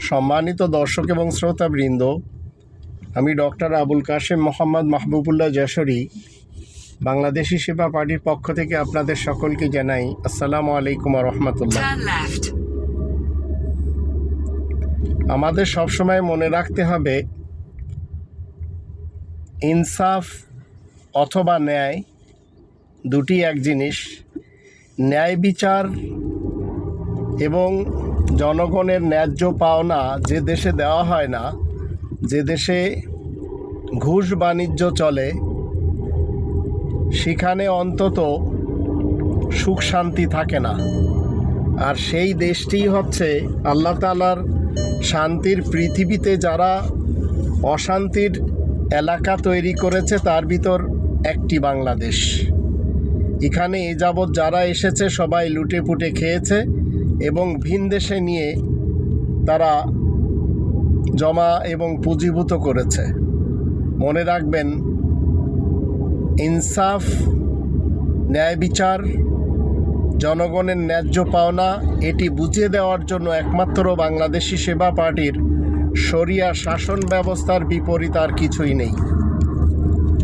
সম্মানিত দর্শক এবং শ্রোতাবৃন্দ, আমি ডক্টর আবুল কাশেম মোহাম্মদ মাহবুবুল্লাহ যশোরী বাংলাদেশি সেবা পার্টির পক্ষ থেকে আপনাদের সকলকে জানাই আসসালামু আলাইকুম ওয়া রাহমাতুল্লাহ। আমাদের সবসময় মনে রাখতে হবে, ইনসাফ অথবা ন্যায় দুটি এক জিনিস। ন্যায় বিচার এবং জনগণের ন্যায্য পাওনা যে দেশে দেওয়া হয় না, যে দেশে ঘুষ বাণিজ্য চলে, সেখানে অন্তত সুখ শান্তি থাকে না। আর সেই দেশটি হচ্ছে আল্লাহ তাআলার শান্তির পৃথিবীতে যারা অশান্তির এলাকা তৈরি করেছে তার ভিতর একটি বাংলাদেশ। এখানে এ যাবৎ যারা এসেছে সবাই লুটে পুটে খেয়েছে এবং ভিন দেশে নিয়ে তারা জমা এবং পুঁজিভূত করেছে। মনে রাখবেন, ইনসাফ, ন্যায় বিচার, জনগণের ন্যায্য পাওনা এটি বুঝিয়ে দেওয়ার জন্য একমাত্র বাংলাদেশি সেবা পার্টির শরিয়া শাসন ব্যবস্থার বিপরীত আর কিছুই নেই।